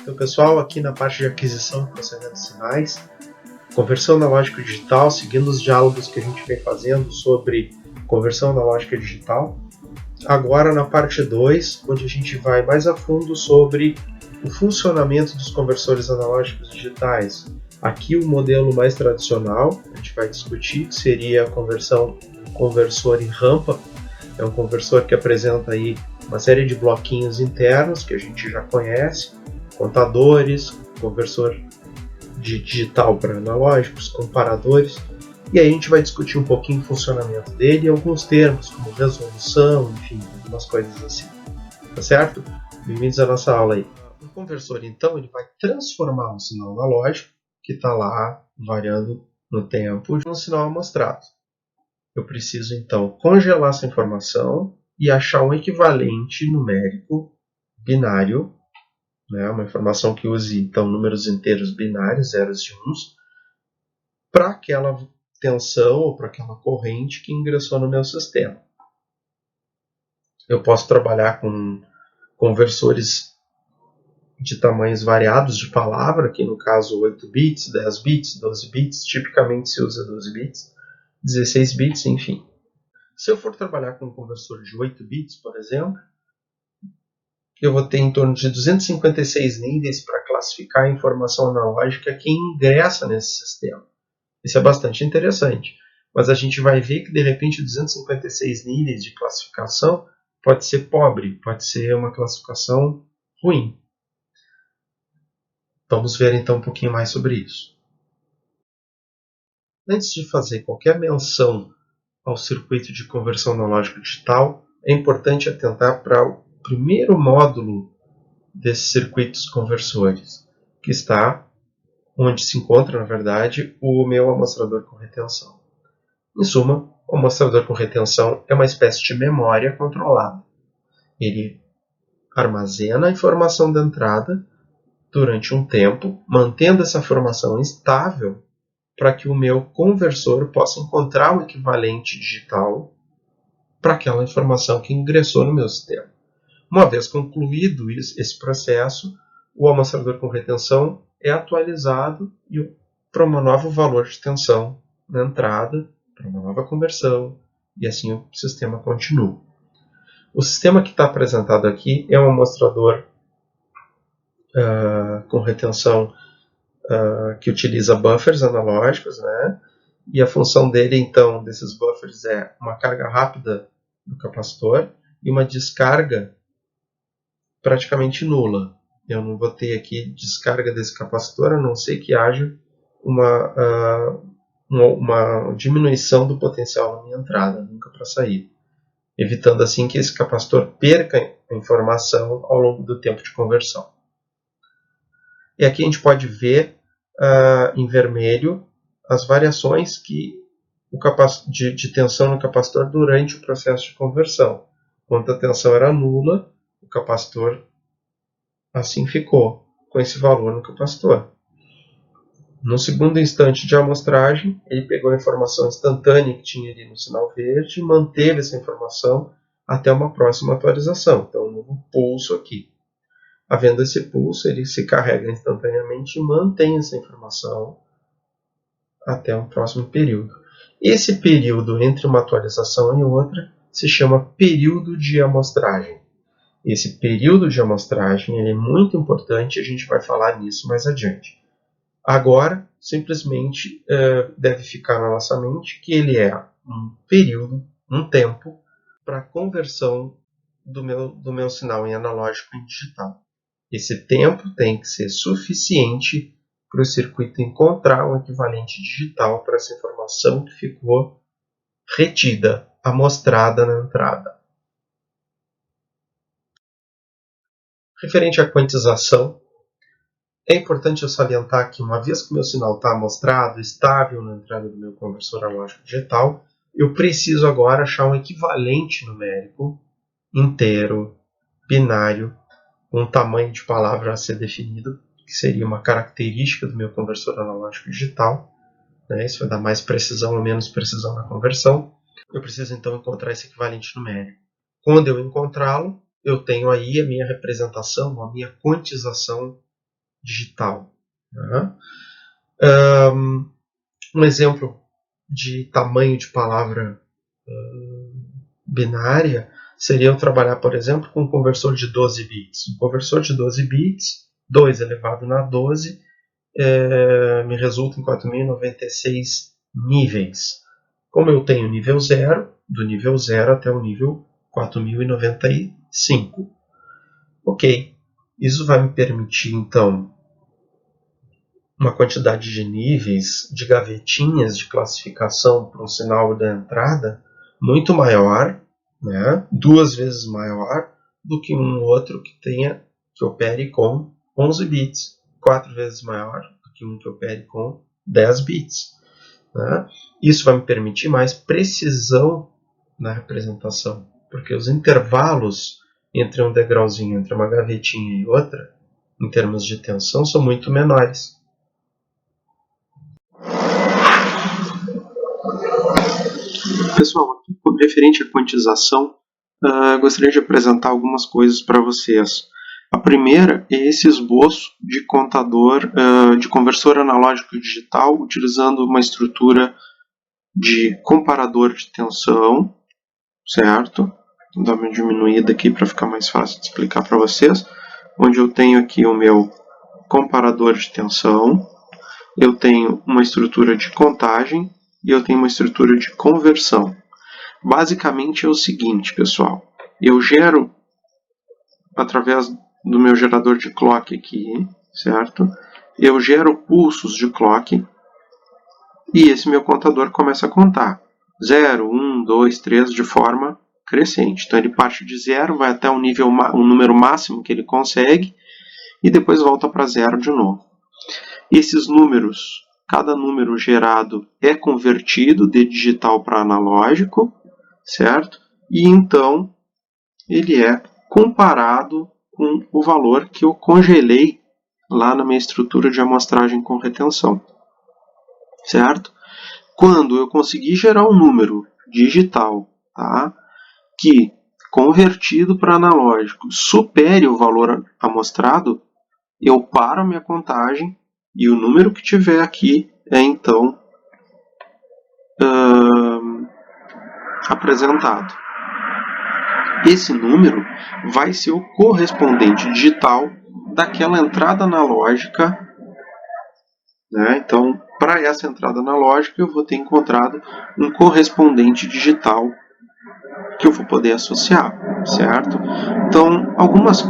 Então, pessoal, aqui na parte de aquisição e processamento de sinais, conversão analógica digital, seguindo os diálogos que a gente vem fazendo sobre conversão analógica digital. Agora na parte 2, onde a gente vai mais a fundo sobre o funcionamento dos conversores analógicos digitais. Aqui o modelo mais tradicional, a gente vai discutir, que seria a conversor em rampa. É um conversor que apresenta aí uma série de bloquinhos internos que a gente já conhece, contadores, conversor de digital para analógicos, comparadores, e aí a gente vai discutir um pouquinho o funcionamento dele e alguns termos, como resolução, enfim, algumas coisas assim. Tá certo? Bem-vindos à nossa aula aí. O conversor, então, ele vai transformar um sinal analógico, que está lá variando no tempo, de um sinal amostrado. Eu preciso, então, congelar essa informação e achar um equivalente numérico binário, né, uma informação que use então números inteiros binários, zeros e uns, para aquela tensão ou para aquela corrente que ingressou no meu sistema. Eu posso trabalhar com conversores de tamanhos variados de palavra, aqui no caso 8 bits, 10 bits, 12 bits, tipicamente se usa 12 bits, 16 bits, enfim. Se eu for trabalhar com um conversor de 8 bits, por exemplo, eu vou ter em torno de 256 níveis para classificar a informação analógica que ingressa nesse sistema. Isso é bastante interessante, mas a gente vai ver que de repente 256 níveis de classificação pode ser pobre, pode ser uma classificação ruim. Vamos ver então um pouquinho mais sobre isso. Antes de fazer qualquer menção ao circuito de conversão analógica digital, é importante atentar para o primeiro módulo desses circuitos conversores, que está onde se encontra, na verdade, o meu amostrador com retenção. Em suma, o amostrador com retenção é uma espécie de memória controlada. Ele armazena a informação da entrada durante um tempo, mantendo essa informação estável para que o meu conversor possa encontrar o equivalente digital para aquela informação que ingressou no meu sistema. Uma vez concluído esse processo, o amostrador com retenção é atualizado para um novo valor de tensão na entrada, para uma nova conversão, e assim o sistema continua. O sistema que está apresentado aqui é um amostrador com retenção que utiliza buffers analógicos, né? E a função dele, então, desses buffers é uma carga rápida do capacitor e uma descarga praticamente nula. Eu não vou ter aqui descarga desse capacitor, a não ser que haja uma diminuição do potencial na minha entrada, nunca para sair, evitando assim que esse capacitor perca a informação ao longo do tempo de conversão. E aqui a gente pode ver em vermelho as variações de tensão no capacitor durante o processo de conversão. Quando a tensão era nula, o capacitor assim ficou, com esse valor no capacitor. No segundo instante de amostragem, ele pegou a informação instantânea que tinha ali no sinal verde e manteve essa informação até uma próxima atualização. Então, um novo pulso aqui. Havendo esse pulso, ele se carrega instantaneamente e mantém essa informação até um próximo período. Esse período entre uma atualização e outra se chama período de amostragem. Esse período de amostragem ele é muito importante e a gente vai falar nisso mais adiante. Agora, simplesmente deve ficar na nossa mente que ele é um período, um tempo, para a conversão do meu sinal em analógico em digital. Esse tempo tem que ser suficiente para o circuito encontrar um equivalente digital para essa informação que ficou retida, amostrada na entrada. Referente à quantização, é importante eu salientar que uma vez que o meu sinal está amostrado, estável na entrada do meu conversor analógico digital, eu preciso agora achar um equivalente numérico inteiro, binário, um tamanho de palavra a ser definido, que seria uma característica do meu conversor analógico digital, né? Isso vai dar mais precisão ou menos precisão na conversão. Eu preciso então encontrar esse equivalente numérico. Quando eu encontrá-lo, eu tenho aí a minha representação, a minha quantização digital. Né? Um exemplo de tamanho de palavra binária seria eu trabalhar, por exemplo, com um conversor de 12 bits. Um conversor de 12 bits, 2 elevado na 12, me resulta em 4.096 níveis. Como eu tenho nível 0, do nível 0 até o nível 4.095. Ok, isso vai me permitir, então, uma quantidade de níveis, de gavetinhas de classificação para um sinal da entrada muito maior, né? 2 vezes maior do que um outro que opere com 11 bits, 4 vezes maior do que um que opere com 10 bits. Né? Isso vai me permitir mais precisão na representação, porque os intervalos entre um degrauzinho, entre uma gavetinha e outra, em termos de tensão, são muito menores. Pessoal, referente à quantização, gostaria de apresentar algumas coisas para vocês. A primeira é esse esboço de contador, de conversor analógico digital, utilizando uma estrutura de comparador de tensão, certo? Vou dar uma diminuída aqui para ficar mais fácil de explicar para vocês. Onde eu tenho aqui o meu comparador de tensão, eu tenho uma estrutura de contagem e eu tenho uma estrutura de conversão. Basicamente é o seguinte, pessoal. Eu gero, através do meu gerador de clock aqui, certo? Eu gero pulsos de clock e esse meu contador começa a contar. 0, 1, 2, 3, de forma crescente. Então ele parte de 0, vai até um número máximo que ele consegue e depois volta para 0 de novo. Esses números, cada número gerado é convertido de digital para analógico, certo? E então ele é comparado com o valor que eu congelei lá na minha estrutura de amostragem com retenção, certo? Quando eu conseguir gerar um número digital, tá, que convertido para analógico supere o valor amostrado, eu paro a minha contagem e o número que tiver aqui é então apresentado. Esse número vai ser o correspondente digital daquela entrada analógica, né? Então, para essa entrada analógica, eu vou ter encontrado um correspondente digital que eu vou poder associar, certo? Então, algumas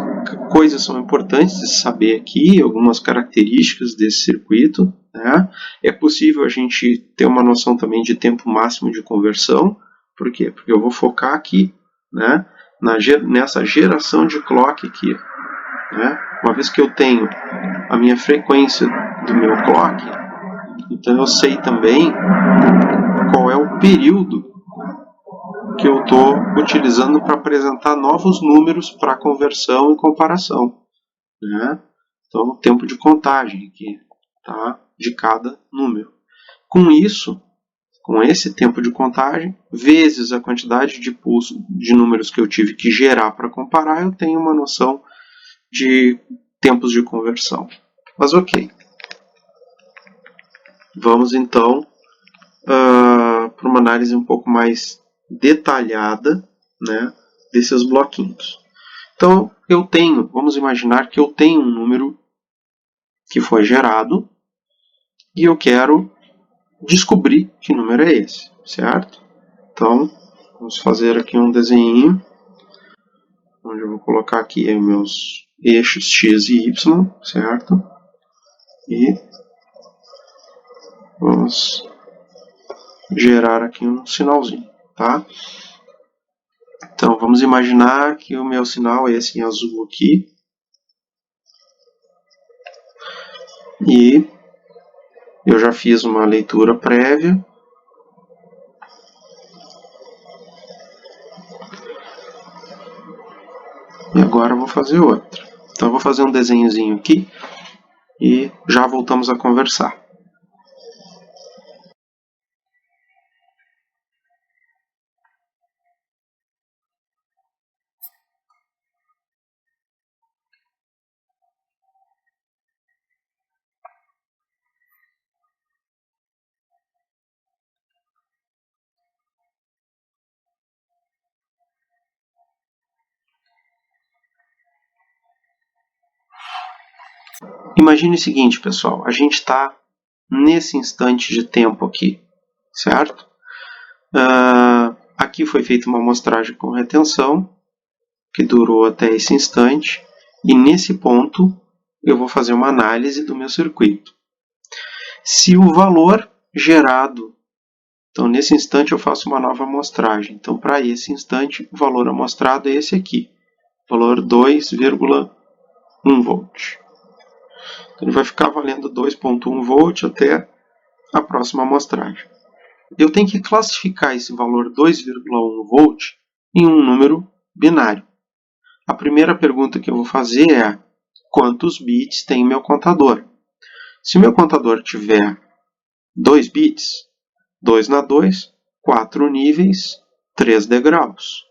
coisas são importantes de saber aqui, algumas características desse circuito, né? É possível a gente ter uma noção também de tempo máximo de conversão. Por quê? Porque eu vou focar aqui, né, nessa geração de clock aqui. Né? Uma vez que eu tenho a minha frequência do meu clock, então eu sei também qual é o período que eu estou utilizando para apresentar novos números para conversão e comparação. Né? Então, o tempo de contagem aqui, tá? De cada número. Com isso, com esse tempo de contagem, vezes a quantidade de pulso de números que eu tive que gerar para comparar, eu tenho uma noção de tempos de conversão. Mas ok. Vamos então para uma análise um pouco mais detalhada, né, desses bloquinhos. Então, vamos imaginar que eu tenho um número que foi gerado e eu quero descobrir que número é esse, certo? Então, vamos fazer aqui um desenho onde eu vou colocar aqui meus eixos x e y, certo? E vamos gerar aqui um sinalzinho, tá? Então, vamos imaginar que o meu sinal é esse em azul aqui. E eu já fiz uma leitura prévia. E agora eu vou fazer outra. Então, eu vou fazer um desenhozinho aqui e já voltamos a conversar. Imagine o seguinte, pessoal, a gente está nesse instante de tempo aqui, certo? Aqui foi feita uma amostragem com retenção, que durou até esse instante, e nesse ponto eu vou fazer uma análise do meu circuito. Se o valor gerado, então nesse instante eu faço uma nova amostragem, então para esse instante o valor amostrado é esse aqui, valor 2,1 volt. Então, ele vai ficar valendo 2,1 volt até a próxima amostragem. Eu tenho que classificar esse valor 2,1 volt em um número binário. A primeira pergunta que eu vou fazer é: quantos bits tem meu contador? Se meu contador tiver 2 bits, 2 na 2, 4 níveis, 3 degraus.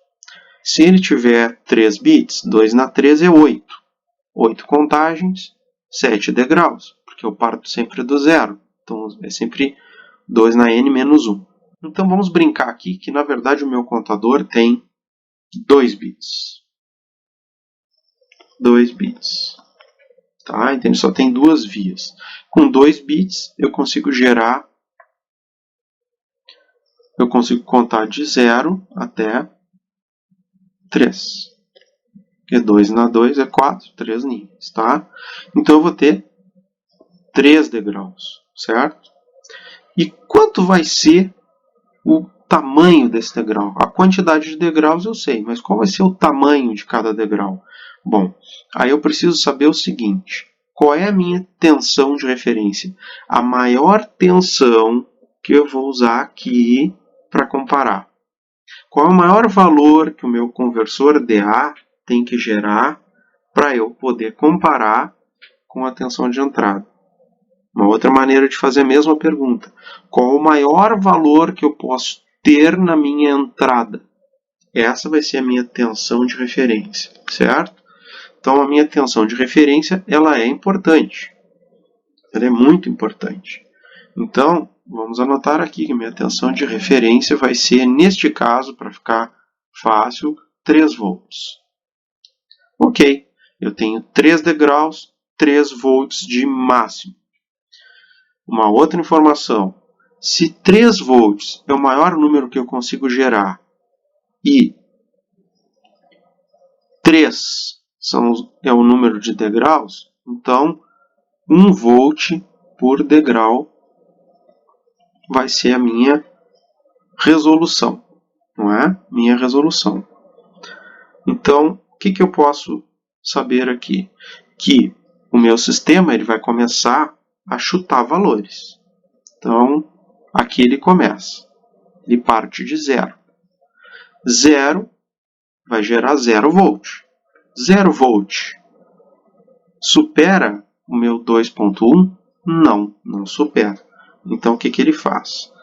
Se ele tiver 3 bits, 2 na 3 é 8. 8 contagens, 7 degraus, porque eu parto sempre do zero. Então é sempre 2 na n menos 1. Então vamos brincar aqui que na verdade o meu contador tem 2 bits. 2 bits. Tá? Então ele só tem duas vias. Com 2 bits eu consigo contar de 0 até 3. Porque 2 na 2 é 4, 3 níveis. Tá? Então eu vou ter 3 degraus, certo? E quanto vai ser o tamanho desse degrau? A quantidade de degraus eu sei, mas qual vai ser o tamanho de cada degrau? Bom, aí eu preciso saber o seguinte: qual é a minha tensão de referência? A maior tensão que eu vou usar aqui para comparar. Qual é o maior valor que o meu conversor DA tem que gerar para eu poder comparar com a tensão de entrada? Uma outra maneira de fazer a mesma pergunta: qual o maior valor que eu posso ter na minha entrada? Essa vai ser a minha tensão de referência, certo? Então a minha tensão de referência ela é importante. Ela é muito importante. Então, vamos anotar aqui que minha tensão de referência vai ser, neste caso, para ficar fácil, 3 volts. Ok, eu tenho 3 degraus, 3 volts de máximo. Uma outra informação: se 3 volts é o maior número que eu consigo gerar e 3 é o número de degraus, então 1 volt por degrau vai ser a minha resolução, não é? Minha resolução. Então, o que eu posso saber aqui? Que o meu sistema ele vai começar a chutar valores. Então, aqui ele começa. Ele parte de 0. 0 vai gerar 0 volt. 0 volt supera o meu 2.1? Não, não supera. Então, o que ele faz?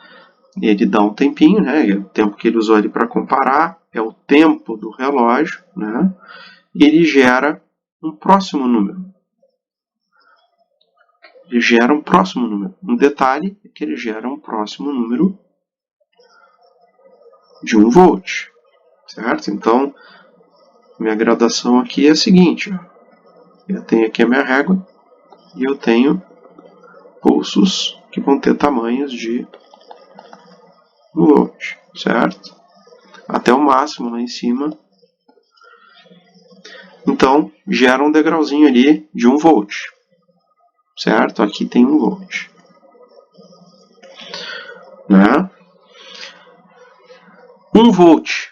Ele dá um tempinho, né? O tempo que ele usou ali para comparar é o tempo do relógio, né? E ele gera um próximo número. Ele gera um próximo número. Um detalhe é que ele gera um próximo número de 1 volt, certo? Então, minha gradação aqui é a seguinte: eu tenho aqui a minha régua e eu tenho pulsos que vão ter tamanhos de 1 volt, certo? Até o máximo lá em cima. Então, gera um degrauzinho ali de 1 volt, certo? Aqui tem 1 volt, né? 1 volt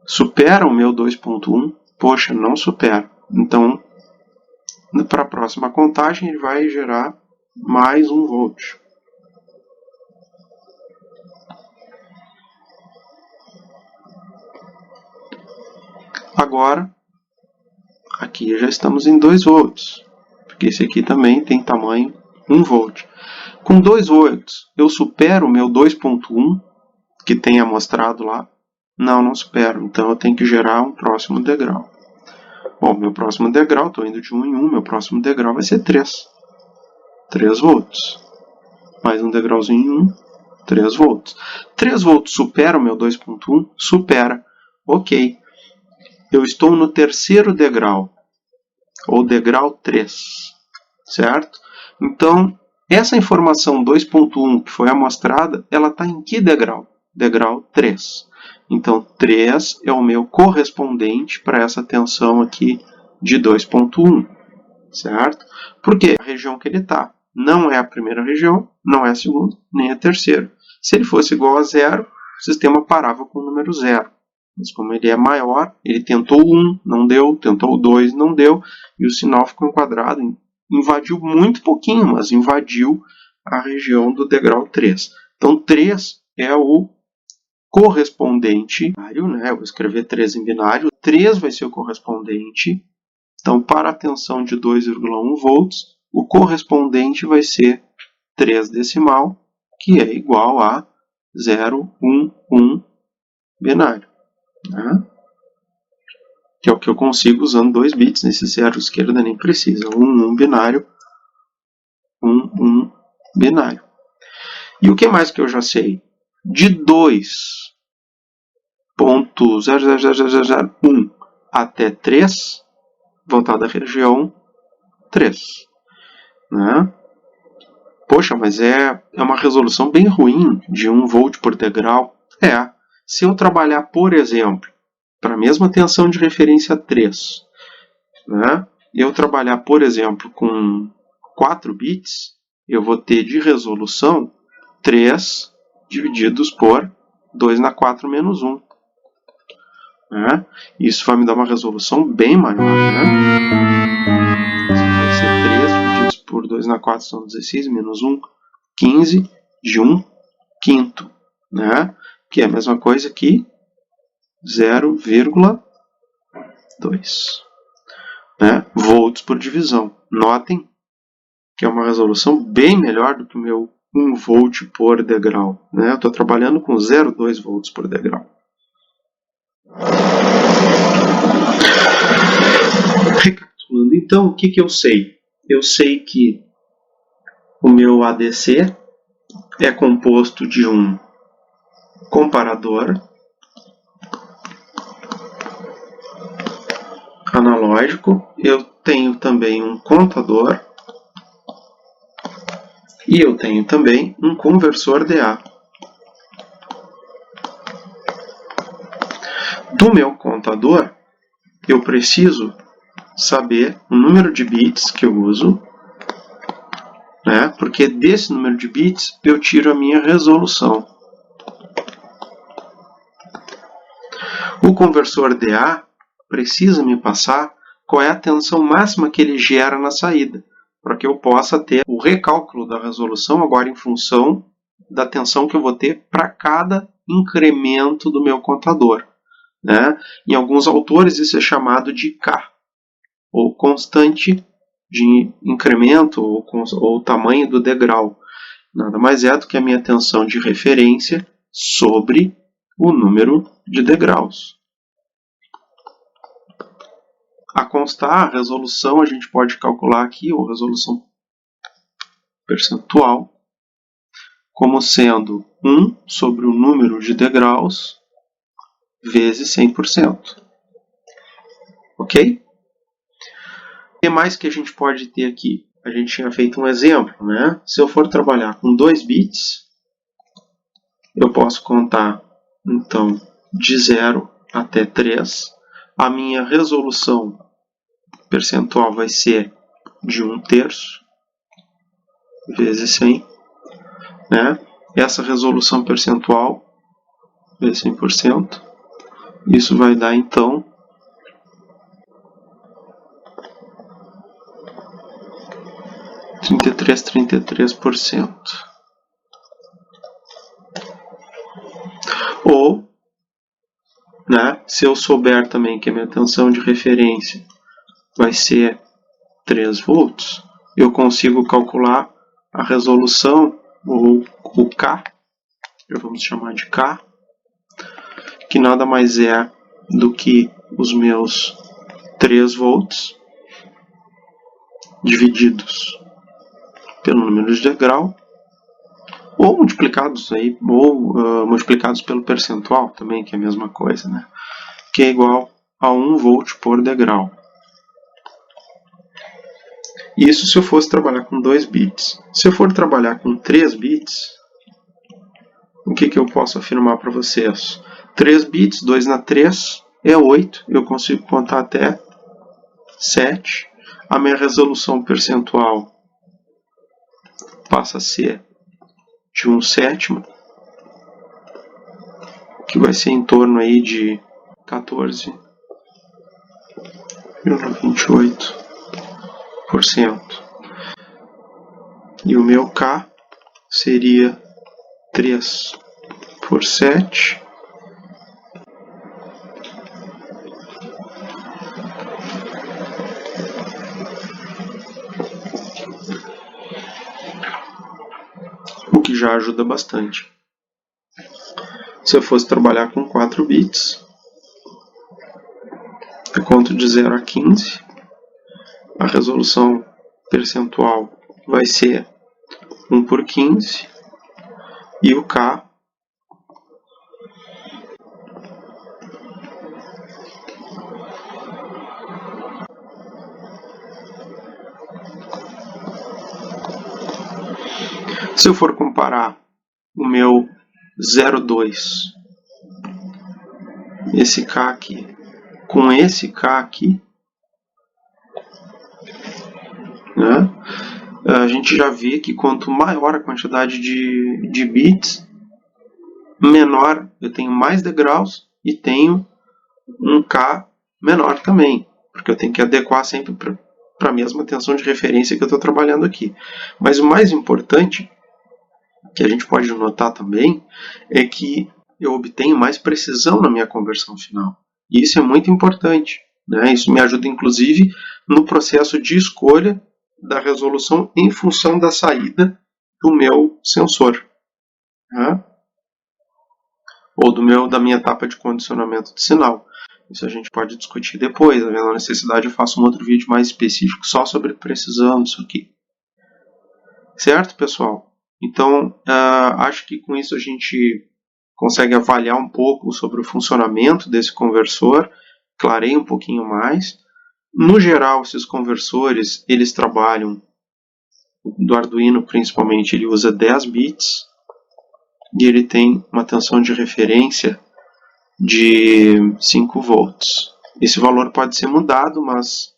supera o meu 2.1? Poxa, não supera. Então, para a próxima contagem, ele vai gerar mais 1 volt. Agora, aqui já estamos em 2 volts. porque esse aqui também tem tamanho 1 volt. Com 2 volts, eu supero o meu 2.1, que tem amostrado lá? Não, não supero. Então eu tenho que gerar um próximo degrau. Bom, meu próximo degrau, estou indo de 1 em 1, meu próximo degrau vai ser 3. 3 volts. Mais um degrauzinho em 1, 3 volts. 3 volts supera o meu 2.1? Supera. Ok. Eu estou no terceiro degrau, ou degrau 3, certo? Então, essa informação 2.1 que foi amostrada, ela está em que degrau? Degrau 3. Então, 3 é o meu correspondente para essa tensão aqui de 2.1, certo? Porque a região que ele está não é a primeira região, não é a segunda, nem a terceira. Se ele fosse igual a 0, o sistema parava com o número 0. Mas como ele é maior, ele tentou 1, não deu, tentou 2, não deu, e o sinal ficou enquadrado, invadiu muito pouquinho, mas invadiu a região do degrau 3. Então 3 é o correspondente, né? Eu vou escrever 3 em binário, 3 vai ser o correspondente. Então, para a tensão de 2,1 volts, o correspondente vai ser 3 decimal, que é igual a 0,11 binário. Né? Que é o que eu consigo usando 2 bits. Nesse 0 esquerda nem precisa. 1 binário, 1 binário. E o que mais que eu já sei? De 2.00001 até 3, voltado à região 3. Né? Poxa, mas é uma resolução bem ruim de 1 volt por degrau. Se eu trabalhar, por exemplo, para a mesma tensão de referência 3, né? Eu trabalhar, por exemplo, com 4 bits, eu vou ter de resolução 3 divididos por 2 na 4 menos 1. Né? Isso vai me dar uma resolução bem maior. Né? Vai ser 3 divididos por 2 na 4 são 16, menos 1, 15 de 1 quinto. Né? Que é a mesma coisa que 0,2. Né? Volts por divisão. Notem que é uma resolução bem melhor do que o meu 1 volt por degrau. Né? Eu estou trabalhando com 0,2 volts por degrau. Recapitulando, então, o que eu sei? Eu sei que o meu ADC é composto de um comparador analógico, eu tenho também um contador e eu tenho também um conversor DA. Do meu contador, eu preciso saber o número de bits que eu uso, né? Porque desse número de bits eu tiro a minha resolução. O conversor DA precisa me passar qual é a tensão máxima que ele gera na saída, para que eu possa ter o recálculo da resolução agora em função da tensão que eu vou ter para cada incremento do meu contador. Né? Em alguns autores isso é chamado de K, ou constante de incremento, ou tamanho do degrau. Nada mais é do que a minha tensão de referência sobre o número de degraus. A constar, a resolução a gente pode calcular aqui, ou resolução percentual, como sendo 1 sobre o número de degraus vezes 100%. Ok? O que mais que a gente pode ter aqui? A gente tinha feito um exemplo, né? Se eu for trabalhar com 2 bits, eu posso contar, então, de 0 até 3. A minha resolução percentual vai ser de 1/3 vezes 100. Né? Essa resolução percentual vezes 100%. Isso vai dar, então, 33%. Ou, né, se eu souber também que a minha tensão de referência vai ser 3 volts, eu consigo calcular a resolução, ou o K, vamos chamar de K, que nada mais é do que os meus 3 volts divididos pelo número de degrau, ou multiplicados pelo percentual também, que é a mesma coisa, né? Que é igual a 1 volt por degrau. Isso se eu fosse trabalhar com 2 bits. Se eu for trabalhar com 3 bits, o que eu posso afirmar para vocês? 3 bits, 2 na 3 é 8. Eu consigo contar até 7. A minha resolução percentual passa a ser de 1/7, que vai ser em torno aí de 14,28%. E o meu K seria 3 por 7. O que já ajuda bastante. Se eu fosse trabalhar com 4 bits, eu conto de 0 a 15. A resolução percentual vai ser 1 por 15. E o K se eu for comparar o meu 0,2, esse K aqui, com esse K aqui, né, a gente já vê que quanto maior a quantidade de bits, menor, eu tenho mais degraus e tenho um K menor também, porque eu tenho que adequar sempre para a mesma tensão de referência que eu estou trabalhando aqui. Mas o mais importante, que a gente pode notar também, é que eu obtenho mais precisão na minha conversão final. E isso é muito importante, né? Isso me ajuda, inclusive, no processo de escolha da resolução em função da saída do meu sensor, né? Ou da minha etapa de condicionamento de sinal. Isso a gente pode discutir depois. Havendo necessidade, eu faço um outro vídeo mais específico só sobre precisão disso aqui. Certo, pessoal? Então, acho que com isso a gente consegue avaliar um pouco sobre o funcionamento desse conversor, clareia um pouquinho mais. No geral, esses conversores, eles trabalham, do Arduino principalmente, ele usa 10 bits, e ele tem uma tensão de referência de 5 volts. Esse valor pode ser mudado, mas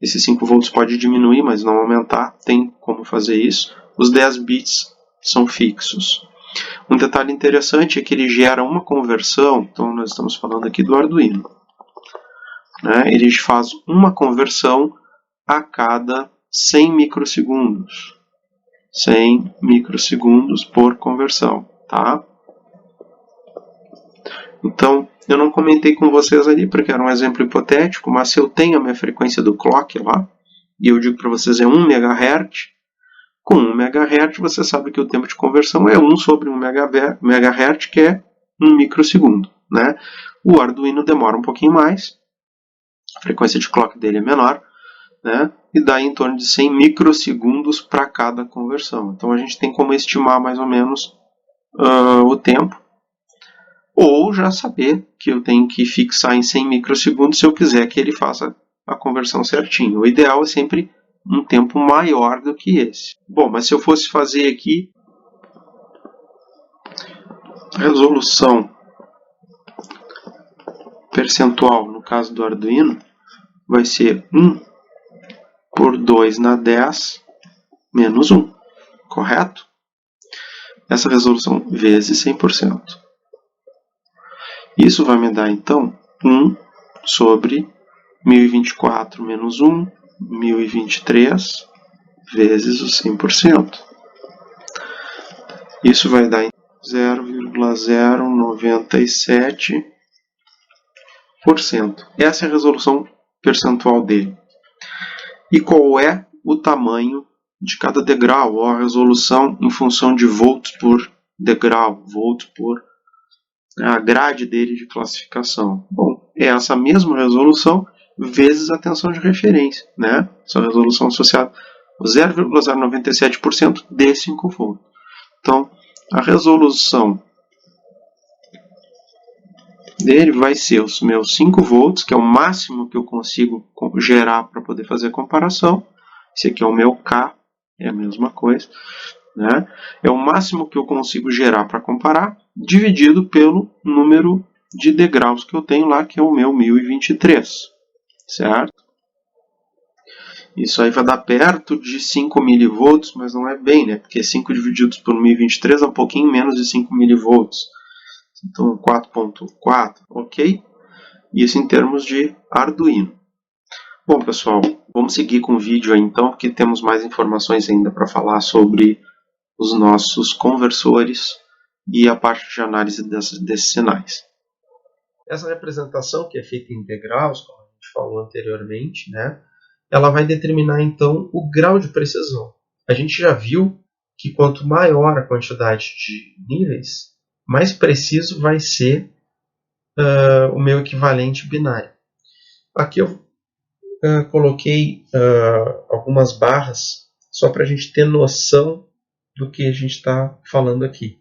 esses 5 volts pode diminuir, mas não aumentar, tem como fazer isso. Os 10 bits são fixos. Um detalhe interessante é que ele gera uma conversão, então nós estamos falando aqui do Arduino, né? Ele faz uma conversão a cada 100 microsegundos. 100 microsegundos por conversão, tá? Então, eu não comentei com vocês ali porque era um exemplo hipotético, mas se eu tenho a minha frequência do clock lá, e eu digo para vocês é 1 MHz, com 1 MHz você sabe que o tempo de conversão é 1 sobre 1 MHz, que é 1 microsegundo, né? O Arduino demora um pouquinho mais, a frequência de clock dele é menor, né? E dá em torno de 100 microsegundos para cada conversão. Então a gente tem como estimar mais ou menos o tempo, ou já saber que eu tenho que fixar em 100 microsegundos se eu quiser que ele faça a conversão certinho. O ideal é sempre um tempo maior do que esse. Bom, mas se eu fosse fazer aqui a resolução percentual, no caso do Arduino, vai ser 1 por 2 na 10 menos 1, correto? Essa resolução vezes 100%. Isso vai me dar, então, 1 sobre 1024 menos 1, 1023, vezes o 100%. Isso vai dar 0,097%. Essa é a resolução percentual dele. e qual é o tamanho de cada degrau, ou a resolução em função de volts por degrau, volts por a grade dele de classificação. Bom, é essa mesma resolução vezes a tensão de referência, né? Essa resolução associada ao 0,097% de 5 volts. Então, a resolução dele vai ser os meus 5 volts, que é o máximo que eu consigo gerar para poder fazer a comparação. Esse aqui é o meu K, é a mesma coisa, né? É o máximo que eu consigo gerar para comparar, dividido pelo número de degraus que eu tenho lá, que é o meu 1023, certo? Isso aí vai dar perto de 5 mV, mas não é bem, né? Porque 5 divididos por 1023 é um pouquinho menos de 5 mV. Então, 4.4, ok? Isso em termos de Arduino. Bom, pessoal, vamos seguir com o vídeo aí então, porque temos mais informações ainda para falar sobre os nossos conversores e a parte de análise desses sinais. Essa representação, que é feita em degraus, como a gente falou anteriormente, né, ela vai determinar então o grau de precisão. A gente já viu que quanto maior a quantidade de níveis, mais preciso vai ser o meu equivalente binário. Aqui eu coloquei algumas barras só para a gente ter noção do que a gente está falando aqui.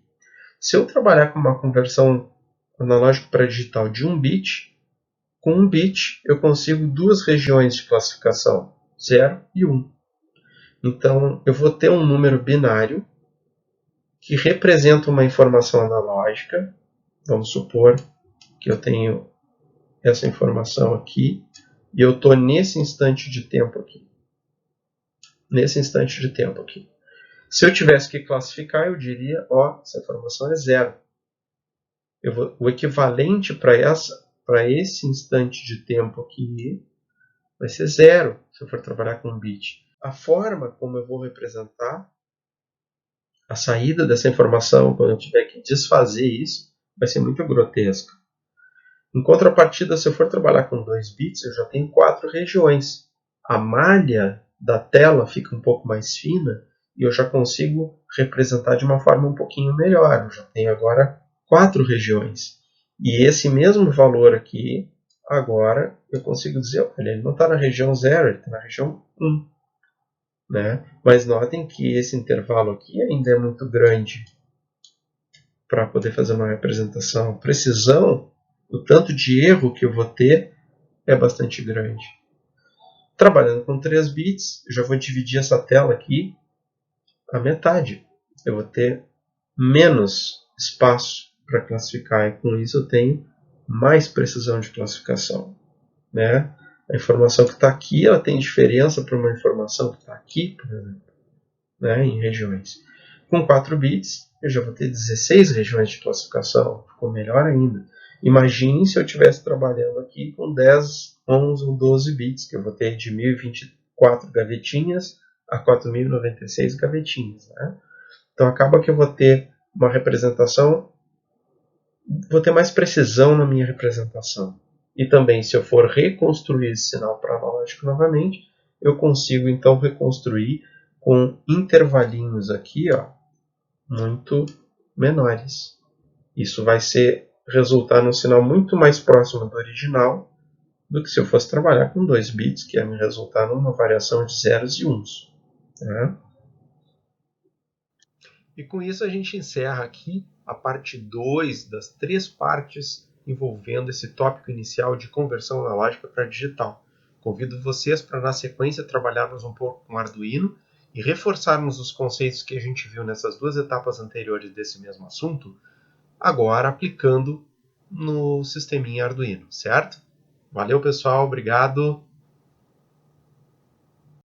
Se eu trabalhar com uma conversão analógico para digital de 1 bit, com 1 bit eu consigo duas regiões de classificação, 0 e 1. Então eu vou ter um número binário que representa uma informação analógica. Vamos supor que eu tenho essa informação aqui e eu estou nesse instante de tempo aqui. Se eu tivesse que classificar, eu diria, essa informação é 0. O equivalente para esse instante de tempo aqui vai ser 0, se eu for trabalhar com um bit. A forma como eu vou representar a saída dessa informação, quando eu tiver que desfazer isso, vai ser muito grotesca. Em contrapartida, se eu for trabalhar com 2 bits, eu já tenho 4 regiões. A malha da tela fica um pouco mais fina e eu já consigo representar de uma forma um pouquinho melhor. Eu já tenho agora 4 regiões. E esse mesmo valor aqui, agora eu consigo dizer, olha, ele não está na região 0, ele está na região 1. Né? Mas notem que esse intervalo aqui ainda é muito grande para poder fazer uma representação. Precisão, o tanto de erro que eu vou ter é bastante grande. Trabalhando com 3 bits, eu já vou dividir essa tela aqui a metade. Eu vou ter menos espaço para classificar, e com isso eu tenho mais precisão de classificação. Né? A informação que está aqui ela tem diferença para uma informação que está aqui, por exemplo, né? Em regiões. Com 4 bits, eu já vou ter 16 regiões de classificação. Ficou melhor ainda. Imagine se eu estivesse trabalhando aqui com 10, 11 ou 12 bits, que eu vou ter de 1024 gavetinhas a 4096 gavetinhas. Né? Então acaba que eu vou ter uma representação, vou ter mais precisão na minha representação. E também, se eu for reconstruir esse sinal para analógico novamente, eu consigo então reconstruir com intervalinhos aqui, muito menores. Isso vai resultar num sinal muito mais próximo do original do que se eu fosse trabalhar com 2 bits, que ia me resultar numa variação de zeros e uns. Né? E com isso a gente encerra aqui a parte 2 das 3 partes envolvendo esse tópico inicial de conversão analógica para digital. Convido vocês para, na sequência, trabalharmos um pouco com Arduino e reforçarmos os conceitos que a gente viu nessas 2 etapas anteriores desse mesmo assunto, agora aplicando no sisteminha Arduino, certo? Valeu, pessoal, obrigado!